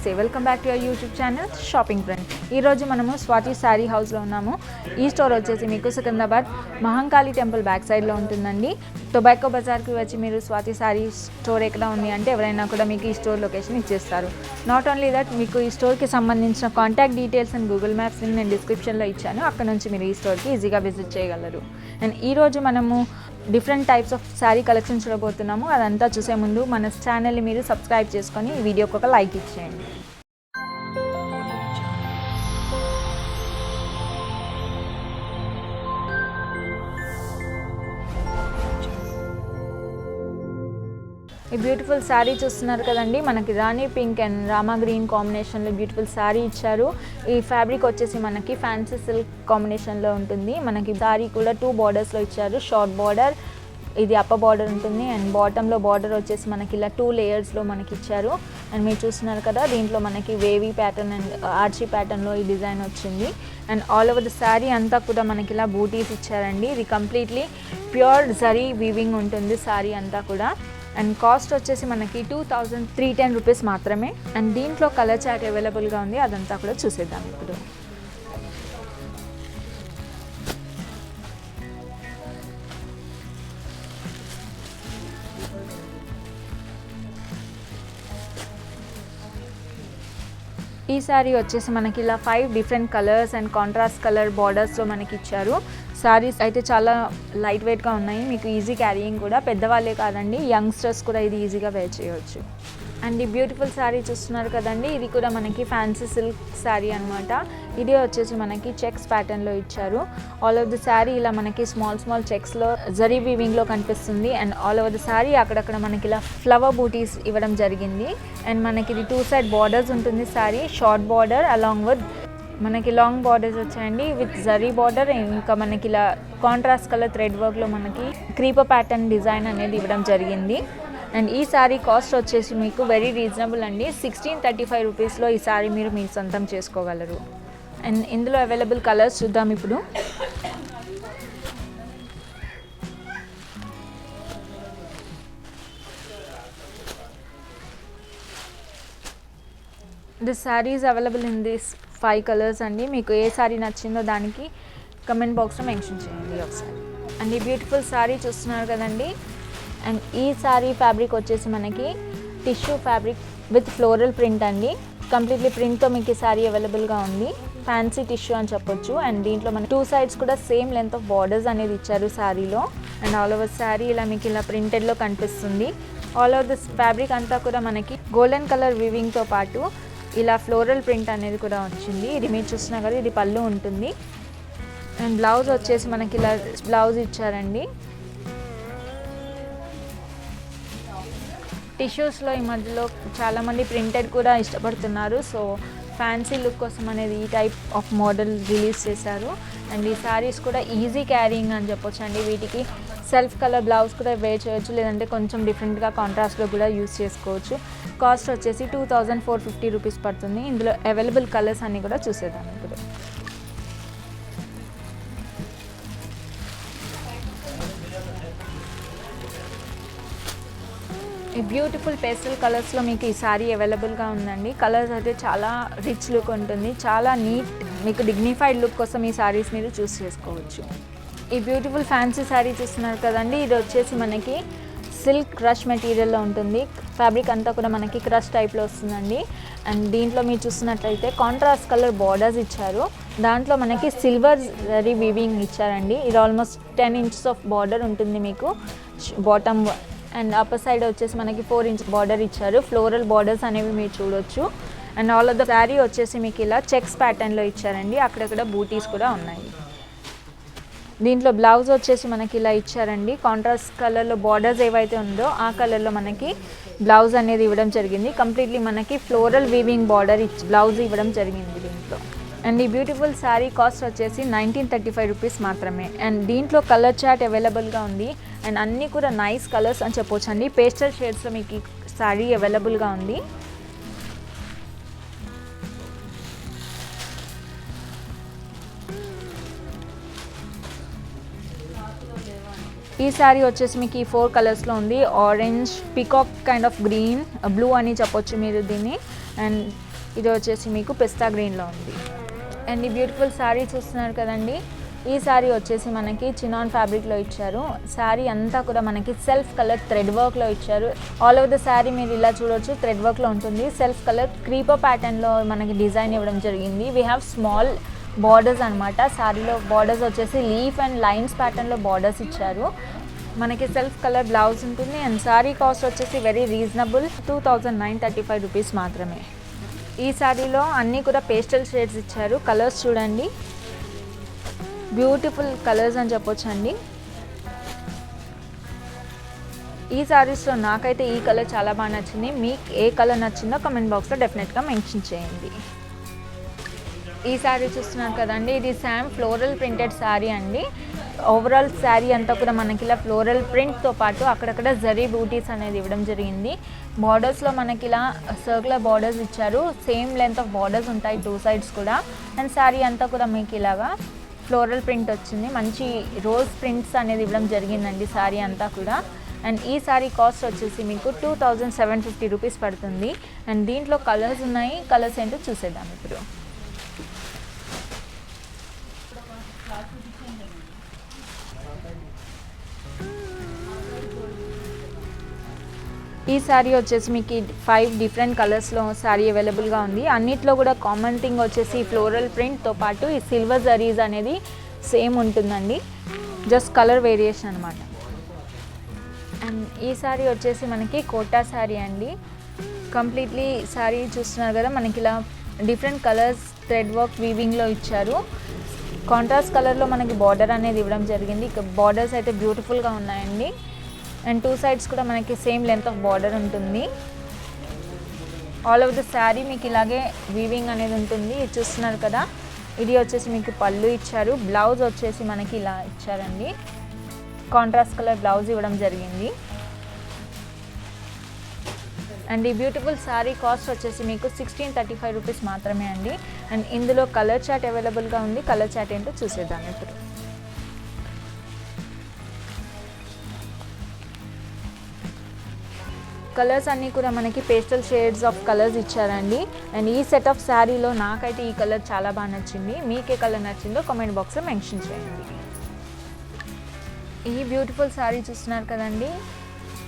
నమస్తే, welcome back to your YouTube channel shopping friend. ఈరోజు మనము స్వాతి శారీ హౌస్లో ఉన్నాము. ఈ స్టోర్ వచ్చేసి మీకు సికింద్రాబాద్ మహంకాళి టెంపుల్ బ్యాక్ సైడ్లో ఉంటుందండి. టొబాకో బజార్కి వచ్చి మీరు స్వాతి శారీ స్టోర్ ఎక్కడ ఉంది అంటే ఎవరైనా కూడా మీకు ఈ స్టోర్ లొకేషన్ ఇచ్చేస్తారు. నాట్ ఓన్లీ దట్, మీకు ఈ స్టోర్కి సంబంధించిన contact details and Google maps నేను డిస్క్రిప్షన్లో ఇచ్చాను. అక్కడ నుంచి మీరు ఈ స్టోర్కి ఈజీగా విజిట్ చేయగలరు. అండ్ ఈరోజు మనము different types of sari collection చూడబోతున్నాము. అదంతా చూసే ముందు మన ఛానల్ని మీరు సబ్స్క్రైబ్ చేసుకొని ఈ వీడియోకి ఒక లైక్ ఇచ్చేయండి. ఈ బ్యూటిఫుల్ శారీ చూస్తున్నారు కదండి, మనకి రాణి పింక్ అండ్ రామా గ్రీన్ కాంబినేషన్లో బ్యూటిఫుల్ శారీ ఇచ్చారు. ఈ ఫ్యాబ్రిక్ వచ్చేసి మనకి ఫ్యాన్సీ సిల్క్ కాంబినేషన్లో ఉంటుంది. మనకి శారీ కూడా 2 బార్డర్స్లో ఇచ్చారు. షార్ట్ బార్డర్, ఇది అప్పర్ బార్డర్ ఉంటుంది అండ్ బాటంలో బార్డర్ వచ్చేసి మనకి ఇలా 2 లేయర్స్లో మనకి ఇచ్చారు. అండ్ మీరు చూస్తున్నారు కదా, దీంట్లో మనకి వేవీ ప్యాటర్న్ అండ్ ఆర్చీ ప్యాటర్న్లో ఈ డిజైన్ వచ్చింది. And all over the sari అంతా కూడా మనకి ఇలా బూటీస్ ఇచ్చారండి. ఇది కంప్లీట్లీ ప్యూర్ జరీ వీవింగ్ ఉంటుంది శారీ అంతా కూడా. అండ్ కాస్ట్ వచ్చేసి మనకి 2310 రూపీస్ మాత్రమే. అండ్ దీంట్లో కలర్ చార్ట్ అవైలబుల్గా ఉంది, అదంతా కూడా చూసేద్దాం ఇప్పుడు. ఈ శారీ వచ్చేసి మనకి ఇలా 5 different colours and contrast colour బార్డర్స్లో మనకి ఇచ్చారు. శారీస్ అయితే చాలా లైట్ వెయిట్గా ఉన్నాయి, మీకు ఈజీ క్యారీయింగ్ కూడా. పెద్దవాళ్ళే కాదండి, యంగ్స్టర్స్ కూడా ఇది ఈజీగా వేర్ చేయవచ్చు. అండ్ ఈ బ్యూటిఫుల్ శారీ చూస్తున్నారు కదండి, ఇది కూడా మనకి ఫ్యాన్సీ సిల్క్ శారీ అనమాట. ఇది వచ్చేసి మనకి చెక్స్ ప్యాటర్న్లో ఇచ్చారు. ఆల్ ఓవర్ ద శారీ ఇలా మనకి స్మాల్ చెక్స్లో జరీ వీవింగ్లో కనిపిస్తుంది. And all over the sari అక్కడక్కడ మనకి ఇలా ఫ్లవర్ బూటీస్ ఇవ్వడం జరిగింది. అండ్ మనకి ఇది 2 సైడ్ బార్డర్స్ ఉంటుంది sari. Short border along with మనకి లాంగ్ బార్డర్స్ వచ్చాయండి విత్ జరీ బార్డర్. ఇంకా మనకి ఇలా కాంట్రాస్ట్ కలర్ థ్రెడ్ వర్క్లో మనకి క్రీపర్ ప్యాటర్న్ డిజైన్ అనేది ఇవ్వడం జరిగింది. అండ్ ఈ శారీ కాస్ట్ వచ్చేసి మీకు వెరీ రీజనబుల్ అండి. 1635 రూపీస్లో ఈ శారీ మీరు మీ సొంతం చేసుకోగలరు. అండ్ ఇందులో అవైలబుల్ కలర్స్ చూద్దాం ఇప్పుడు. This sari is available in this 5 colours అండి. మీకు ఏ శారీ నచ్చిందో దానికి కమెంట్ బాక్స్లో మెన్షన్ చేయండి ఒకసారి. అండ్ ఈ బ్యూటిఫుల్ శారీ చూస్తున్నారు కదండి. అండ్ ఈ శారీ ఫ్యాబ్రిక్ వచ్చేసి మనకి tissue fabric with floral print అండి. కంప్లీట్లీ ప్రింట్తో మీకు ఈ శారీ అవైలబుల్గా ఉంది. ఫ్యాన్సీ టిష్యూ అని చెప్పొచ్చు. అండ్ దీంట్లో మనకి 2 సైడ్స్ కూడా సేమ్ లెంత్ ఆఫ్ బార్డర్స్ అనేది ఇచ్చారు శారీలో. అండ్ ఆల్ ఓవర్ శారీ ఇలా మీకు ఇలా ప్రింటెడ్లో కనిపిస్తుంది. ఆల్ ఓవర్ దిస్ ఫ్యాబ్రిక్ అంతా కూడా మనకి గోల్డెన్ కలర్ వీవింగ్తో పాటు ఇలా ఫ్లోరల్ ప్రింట్ అనేది కూడా వచ్చింది. ఇది మీరు చూసినా కదా, ఇది పళ్ళు ఉంటుంది. అండ్ బ్లౌజ్ వచ్చేసి మనకి ఇలా బ్లౌజ్ ఇచ్చారండి. టిష్యూస్లో ఈ మధ్యలో చాలామంది ప్రింటెడ్ కూడా ఇష్టపడుతున్నారు. సో ఫ్యాన్సీ లుక్ కోసం అనేది ఈ టైప్ ఆఫ్ మోడల్ రిలీజ్ చేశారు. అండ్ ఈ శారీస్ కూడా ఈజీ క్యారీయింగ్ అని చెప్పొచ్చు అండి. వీటికి సెల్ఫ్ కలర్ బ్లౌజ్ కూడా వేర్ చేయొచ్చు, లేదంటే కొంచెం డిఫరెంట్గా కాంట్రాస్ట్లో కూడా యూస్ చేసుకోవచ్చు. కాస్ట్ వచ్చేసి 2450 రూపీస్ పడుతుంది. ఇందులో అవైలబుల్ కలర్స్ అన్నీ కూడా చూసేద్దాం ఇప్పుడు. ఈ బ్యూటిఫుల్ పేస్టల్ కలర్స్లో మీకు ఈ శారీ అవైలబుల్గా ఉందండి. కలర్స్ అయితే చాలా రిచ్ లుక్ ఉంటుంది, చాలా నీట్, మీకు డిగ్నిఫైడ్ లుక్ కోసం ఈ శారీస్ మీరు చూస్ చేసుకోవచ్చు. ఈ బ్యూటిఫుల్ ఫ్యాన్సీ శారీ చూస్తున్నారు కదండి, ఇది వచ్చేసి మనకి సిల్క్ క్రష్ మెటీరియల్లో ఉంటుంది. ఫ్యాబ్రిక్ అంతా కూడా మనకి క్రష్ టైప్లో వస్తుందండి. అండ్ దీంట్లో మీరు చూస్తున్నట్లయితే కాంట్రాస్ట్ కలర్ బార్డర్స్ ఇచ్చారు. దాంట్లో మనకి సిల్వర్ జరీ వీవింగ్ ఇచ్చారండి. ఇది ఆల్మోస్ట్ 10 ఇంచెస్ ఆఫ్ బార్డర్ ఉంటుంది మీకు బాటమ్. అండ్ అప్పర్ సైడ్ వచ్చేసి మనకి 4 ఇంచ్ బార్డర్ ఇచ్చారు. ఫ్లోరల్ బార్డర్స్ అనేవి మీరు చూడొచ్చు. And all of the sari వచ్చేసి మీకు ఇలా చెక్స్ ప్యాటర్న్లో ఇచ్చారండి. అక్కడక్కడ బూటీస్ కూడా ఉన్నాయి. దీంట్లో బ్లౌజ్ వచ్చేసి మనకి ఇలా ఇచ్చారండి. కాంట్రాస్ట్ కలర్లో బార్డర్స్ ఏవైతే ఉందో ఆ కలర్లో మనకి బ్లౌజ్ అనేది ఇవ్వడం జరిగింది. కంప్లీట్లీ మనకి ఫ్లోరల్ వీవింగ్ బార్డర్ బ్లౌజ్ ఇవ్వడం జరిగింది దీంట్లో. అండ్ ఈ బ్యూటిఫుల్ శారీ కాస్ట్ వచ్చేసి 1935 రూపీస్ మాత్రమే. అండ్ దీంట్లో కలర్ చార్ట్ అవైలబుల్గా ఉంది. అండ్ అన్నీ కూడా నైస్ కలర్స్ అని చెప్పొచ్చు అండి. పేస్టల్ షేడ్స్లో మీకు ఈ శారీ అవైలబుల్గా ఉంది. ఈ సారీ వచ్చేసి మీకు ఈ 4 కలర్స్లో ఉంది. Orange, peacock kind of green, blue అని చెప్పొచ్చు మీరు దీన్ని. అండ్ ఇది వచ్చేసి మీకు పిస్తా గ్రీన్లో ఉంది. అండ్ ఈ బ్యూటిఫుల్ శారీ చూస్తున్నారు కదండి, ఈ శారీ వచ్చేసి మనకి చినాన్ ఫ్యాబ్రిక్లో ఇచ్చారు. శారీ అంతా కూడా మనకి సెల్ఫ్ కలర్ థ్రెడ్ వర్క్లో ఇచ్చారు. ఆల్ ఓవర్ ద శారీ మీరు ఇలా చూడొచ్చు, థ్రెడ్ వర్క్లో ఉంటుంది. సెల్ఫ్ కలర్ క్రీపర్ ప్యాటర్న్లో మనకి డిజైన్ ఇవ్వడం జరిగింది. వీ హ్యావ్ స్మాల్ బార్డర్స్ అనమాట. శారీలో బార్డర్స్ వచ్చేసి లీఫ్ అండ్ లైన్స్ ప్యాటర్న్లో బార్డర్స్ ఇచ్చారు. మనకి సెల్ఫ్ కలర్ బ్లౌజ్ ఉంటుంది. అండ్ శారీ కాస్ట్ వచ్చేసి వెరీ రీజనబుల్, 2935 రూపీస్ మాత్రమే. ఈ శారీలో అన్నీ కూడా పేస్టల్ షేడ్స్ ఇచ్చారు. కలర్స్ చూడండి, బ్యూటిఫుల్ కలర్స్ అని చెప్పొచ్చు అండి. ఈ శారీస్లో నాకైతే ఈ కలర్ చాలా బాగా నచ్చింది. మీకు ఏ కలర్ నచ్చిందో కమెంట్ బాక్స్లో డెఫినెట్గా మెన్షన్ చేయండి. ఈ శారీ చూస్తున్నారు కదండి, ఇది శామ్ ఫ్లోరల్ ప్రింటెడ్ శారీ అండి. ఓవరాల్ శారీ అంతా కూడా మనకి ఇలా ఫ్లోరల్ ప్రింట్తో పాటు అక్కడక్కడ జరీ బూటీస్ అనేది ఇవ్వడం జరిగింది. బార్డర్స్లో మనకి ఇలా సర్కులర్ బార్డర్స్ ఇచ్చారు. సేమ్ లెంత్ ఆఫ్ బార్డర్స్ ఉంటాయి 2 సైడ్స్ కూడా. అండ్ శారీ అంతా కూడా మీకు ఇలాగా ఫ్లోరల్ ప్రింట్ వచ్చింది. మంచి రోజ్ ప్రింట్స్ అనేది ఇవ్వడం జరిగిందండి శారీ అంతా కూడా. అండ్ ఈ శారీ కాస్ట్ వచ్చేసి మీకు 2750 రూపీస్ పడుతుంది. అండ్ దీంట్లో కలర్స్ ఉన్నాయి. కలర్స్ ఏంటో చూసేద్దాం ఇప్పుడు. ఈ శారీ వచ్చేసి మీకు 5 డిఫరెంట్ కలర్స్లో శారీ అవైలబుల్గా ఉంది. అన్నిట్లో కూడా కామన్ థింగ్ వచ్చేసి ఫ్లోరల్ ప్రింట్తో పాటు ఈ సిల్వర్ జరీస్ అనేది సేమ్ ఉంటుందండి, జస్ట్ కలర్ వేరియేషన్ అనమాట. అండ్ ఈ శారీ వచ్చేసి మనకి కోటా శారీ అండి. కంప్లీట్లీ శారీ చూస్తున్నారు కదా, మనకి ఇలా డిఫరెంట్ కలర్స్ థ్రెడ్ వర్క్ వీవింగ్లో ఇచ్చారు. కాంట్రాస్ట్ కలర్లో మనకి బార్డర్ అనేది ఇవ్వడం జరిగింది. ఇక బార్డర్స్ అయితే బ్యూటిఫుల్గా ఉన్నాయండి. అండ్ 2 సైడ్స్ కూడా మనకి సేమ్ లెంత్ ఆఫ్ బార్డర్ ఉంటుంది. ఆల్ ఓవర్ ద శారీ మీకు ఇలాగే వీవింగ్ అనేది ఉంటుంది. ఇది చూస్తున్నారు కదా, ఇది వచ్చేసి మీకు పళ్ళు ఇచ్చారు. బ్లౌజ్ వచ్చేసి మనకి ఇలా ఇచ్చారండి, కాంట్రాస్ట్ కలర్ బ్లౌజ్ ఇవ్వడం జరిగింది. అండ్ ఈ బ్యూటిఫుల్ శారీ కాస్ట్ వచ్చేసి మీకు 1635 రూపీస్ మాత్రమే అండి. అండ్ ఇందులో కలర్ చార్ట్ అవైలబుల్గా ఉంది. కలర్ చార్ట్ ఏంటో చూసేద్దాం ఇప్పుడు. కలర్స్ అన్నీ కూడా మనకి పేస్టల్ షేడ్స్ ఆఫ్ కలర్స్ ఇచ్చారండి. అండ్ ఈ సెట్ ఆఫ్ శారీలో నాకైతే ఈ కలర్ చాలా బాగా నచ్చింది. మీకు ఏ కలర్ నచ్చిందో కామెంట్ బాక్స్లో మెన్షన్ చేయండి. ఈ బ్యూటిఫుల్ శారీ చూస్తున్నారు కదండి,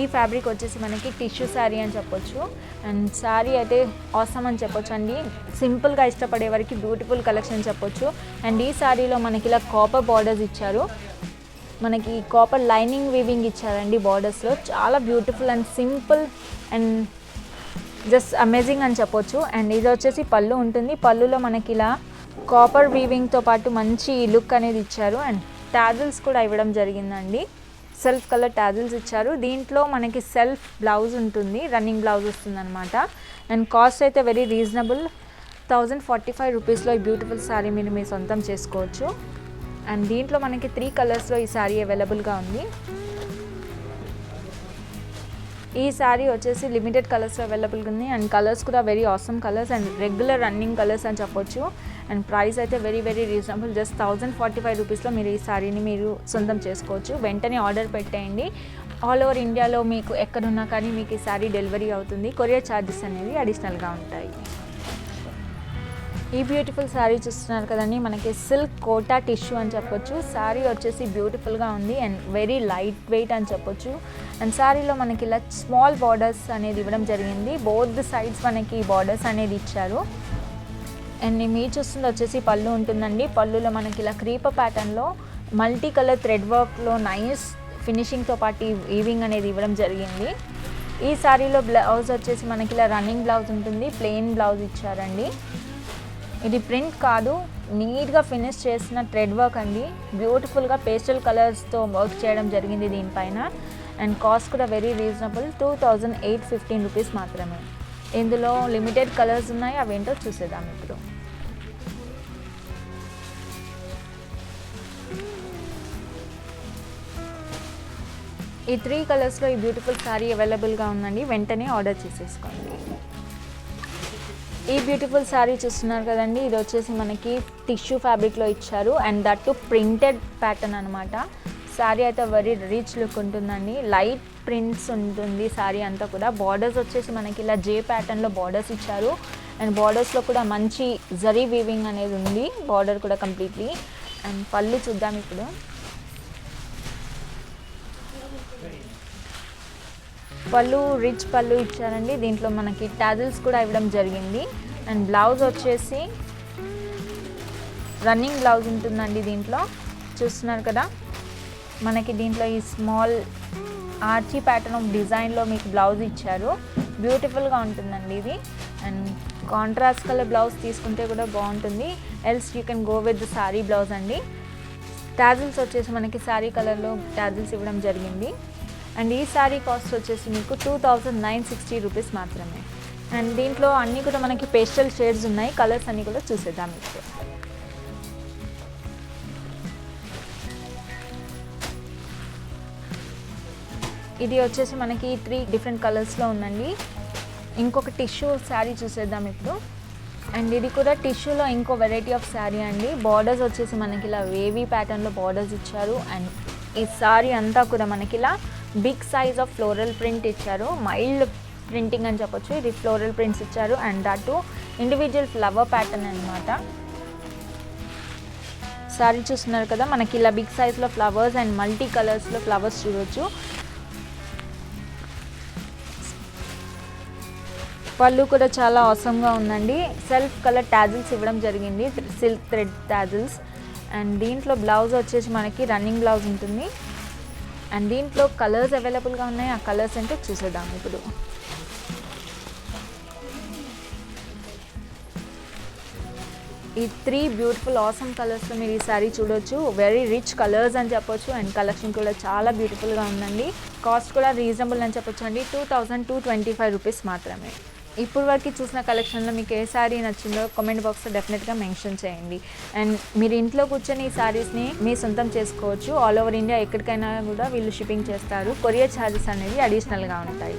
ఈ ఫ్యాబ్రిక్ వచ్చేసి మనకి టిష్యూ శారీ అని చెప్పొచ్చు. అండ్ శారీ అయితే ఆసమ్ అని చెప్పొచ్చు అండి. సింపుల్గా ఇష్టపడే వారికి బ్యూటిఫుల్ కలెక్షన్ చెప్పొచ్చు. అండ్ ఈ శారీలో మనకి ఇలా కాపర్ బార్డర్స్ ఇచ్చారు. మనకి కాపర్ లైనింగ్ వీవింగ్ ఇచ్చారండి బార్డర్స్లో. చాలా beautiful and simple and just amazing అని చెప్పొచ్చు. అండ్ ఇది వచ్చేసి పళ్ళు ఉంటుంది. పళ్ళులో మనకి ఇలా కాపర్ వీవింగ్తో పాటు మంచి లుక్ అనేది ఇచ్చారు. అండ్ టాజిల్స్ కూడా ఇవ్వడం జరిగిందండి. సెల్ఫ్ కలర్ టాజిల్స్ ఇచ్చారు. దీంట్లో మనకి సెల్ఫ్ బ్లౌజ్ ఉంటుంది, రన్నింగ్ బ్లౌజ్ వస్తుంది అనమాట. అండ్ కాస్ట్ అయితే వెరీ రీజనబుల్, 1045 రూపీస్లో ఈ బ్యూటిఫుల్ శారీ మీరు మీ సొంతం చేసుకోవచ్చు. అండ్ దీంట్లో మనకి 3 కలర్స్లో ఈ శారీ అవైలబుల్గా ఉంది. ఈ శారీ వచ్చేసి లిమిటెడ్ కలర్స్లో అవైలబుల్గా ఉంది. అండ్ కలర్స్ కూడా very awesome colours and regular running colours అని చెప్పొచ్చు. అండ్ ప్రైస్ అయితే వెరీ వెరీ రీజనబుల్, జస్ట్ 1045 రూపీస్లో మీరు ఈ శారీని మీరు సొంతం చేసుకోవచ్చు. వెంటనే ఆర్డర్ పెట్టేయండి. ఆల్ ఓవర్ ఇండియాలో మీకు ఎక్కడున్నా కానీ మీకు ఈ శారీ డెలివరీ అవుతుంది. కొరియర్ ఛార్జెస్ అనేవి అడిషనల్గా ఉంటాయి. ఈ బ్యూటిఫుల్ శారీ చూస్తున్నారు కదండి, మనకి సిల్క్ కోటా టిష్యూ అని చెప్పొచ్చు. శారీ వచ్చేసి బ్యూటిఫుల్గా ఉంది అండ్ వెరీ లైట్ వెయిట్ అని చెప్పొచ్చు. అండ్ శారీలో మనకి ఇలా స్మాల్ బార్డర్స్ అనేది ఇవ్వడం జరిగింది. బోత్ సైడ్స్ మనకి బార్డర్స్ అనేది ఇచ్చారు. అండ్ మీరు చూస్తుంది వచ్చేసి పళ్ళు ఉంటుందండి. పళ్ళులో మనకి ఇలా క్రీపర్ ప్యాటర్న్లో మల్టీ కలర్ థ్రెడ్ వర్క్లో నైస్ ఫినిషింగ్తో పాటు వీవింగ్ అనేది ఇవ్వడం జరిగింది. ఈ శారీలో బ్లౌజ్ వచ్చేసి మనకి ఇలా రన్నింగ్ బ్లౌజ్ ఉంటుంది, ప్లెయిన్ బ్లౌజ్ ఇచ్చారండి. ఇది ప్రింట్ కాదు, నీట్గా ఫినిష్ చేసిన థ్రెడ్ వర్క్ అండి. బ్యూటిఫుల్గా పేస్టల్ కలర్స్తో వర్క్ చేయడం జరిగింది దీనిపైన. అండ్ కాస్ట్ కూడా వెరీ రీజనబుల్, 2815 రూపీస్ మాత్రమే. ఇందులో లిమిటెడ్ కలర్స్ ఉన్నాయి, అవేంటో చూసేద్దాం ఇప్పుడు. ఈ 3 కలర్స్లో ఈ బ్యూటిఫుల్ శారీ అవైలబుల్గా ఉందండి. వెంటనే ఆర్డర్ చేసేసుకోండి. ఈ బ్యూటిఫుల్ శారీ చూస్తున్నారు కదండి, ఇది వచ్చేసి మనకి టిష్యూ ఫ్యాబ్రిక్లో ఇచ్చారు. And that to printed pattern అనమాట. శారీ అయితే వెరీ రిచ్ లుక్ ఉంటుందండి. లైట్ ప్రింట్స్ ఉంటుంది శారీ అంతా కూడా. బార్డర్స్ వచ్చేసి మనకి ఇలా జే ప్యాటర్న్లో బార్డర్స్ ఇచ్చారు. అండ్ బార్డర్స్లో కూడా మంచి జరీ వీవింగ్ అనేది ఉంది, బార్డర్ కూడా కంప్లీట్లీ. అండ్ పళ్ళు చూద్దాం ఇప్పుడు. పళ్ళు రిచ్ పళ్ళు ఇచ్చారండి, దీంట్లో మనకి టాజిల్స్ కూడా ఇవ్వడం జరిగింది. అండ్ బ్లౌజ్ వచ్చేసి రన్నింగ్ బ్లౌజ్ ఉంటుందండి. దీంట్లో చూస్తున్నారు కదా, మనకి దీంట్లో ఈ స్మాల్ ఆర్చీ ప్యాటర్న్ ఆఫ్ డిజైన్లో మీకు బ్లౌజ్ ఇచ్చారు. బ్యూటిఫుల్గా ఉంటుందండి ఇది. అండ్ కాంట్రాస్ట్ కలర్ బ్లౌజ్ తీసుకుంటే కూడా బాగుంటుంది, else you can go with the sari blouse అండి. టాజిల్స్ వచ్చేసి మనకి శారీ కలర్లో టాజిల్స్ ఇవ్వడం జరిగింది. అండ్ ఈ శారీ కాస్ట్ వచ్చేసి మీకు 2960 రూపీస్ మాత్రమే. అండ్ దీంట్లో అన్నీ కూడా మనకి పేస్టల్ షేడ్స్ ఉన్నాయి, కలర్స్ అన్నీ కూడా చూసేద్దాం ఇప్పుడు. ఇది వచ్చేసి మనకి 3 డిఫరెంట్ కలర్స్లో ఉందండి. ఇంకొక టిష్యూ శారీ చూసేద్దాం ఇప్పుడు. అండ్ ఇది కూడా టిష్యూలో ఇంకో వెరైటీ ఆఫ్ శారీ అండి. బార్డర్స్ వచ్చేసి మనకి ఇలా వేవీ ప్యాటర్న్లో బార్డర్స్ ఇచ్చారు. అండ్ ఈ శారీ అంతా కూడా మనకి ఇలా big size of floral print ఇచ్చారు, మైల్డ్ ప్రింటింగ్ అని చెప్పొచ్చు. ఇది ఫ్లోరల్ ప్రింట్స్ ఇచ్చారు and that individual flower pattern అనమాట. శారీ చూస్తున్నారు కదా, మనకి ఇలా బిగ్ సైజ్లో ఫ్లవర్స్ అండ్ మల్టీ కలర్స్లో ఫ్లవర్స్ చూడవచ్చు. పళ్ళు కూడా చాలా అవసరంగా ఉందండి. సెల్ఫ్ కలర్ టాజిల్స్ ఇవ్వడం జరిగింది, సిల్క్ థ్రెడ్ టాజిల్స్. అండ్ దీంట్లో బ్లౌజ్ వచ్చేసి మనకి రన్నింగ్ బ్లౌజ్ ఉంటుంది. అండ్ దీంట్లో కలర్స్ అవైలబుల్గా ఉన్నాయి, ఆ కలర్స్ అంటే చూసేద్దాం ఇప్పుడు. ఈ 3 బ్యూటిఫుల్ ఆసమ్ కలర్స్లో మీరు ఈ శారీ చూడొచ్చు. వెరీ రిచ్ కలర్స్ అని చెప్పొచ్చు. అండ్ కలెక్షన్ కూడా చాలా బ్యూటిఫుల్గా ఉందండి. కాస్ట్ కూడా రీజనబుల్ అని చెప్పొచ్చు అండి, 2225 రూపీస్ మాత్రమే. ఇప్పుడు వరకు చూసిన కలెక్షన్లో మీకు ఏ శారీ నచ్చిందో కామెంట్ బాక్స్లో డెఫినెట్గా మెన్షన్ చేయండి. అండ్ మీరు ఇంట్లో కూర్చొని ఈ శారీస్ని మీ సొంతం చేసుకోవచ్చు. ఆల్ ఓవర్ ఇండియా ఎక్కడికైనా కూడా వీళ్ళు షిప్పింగ్ చేస్తారు. కొరియర్ ఛార్జెస్ అనేది అడిషనల్గా ఉంటాయి.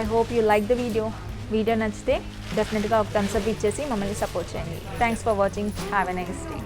I hope you like the video నచ్చితే డెఫినెట్గా ఒక థమ్స్ అప్ ఇచ్చేసి మమ్మల్ని సపోర్ట్ చేయండి. Thanks for watching. Have a nice day.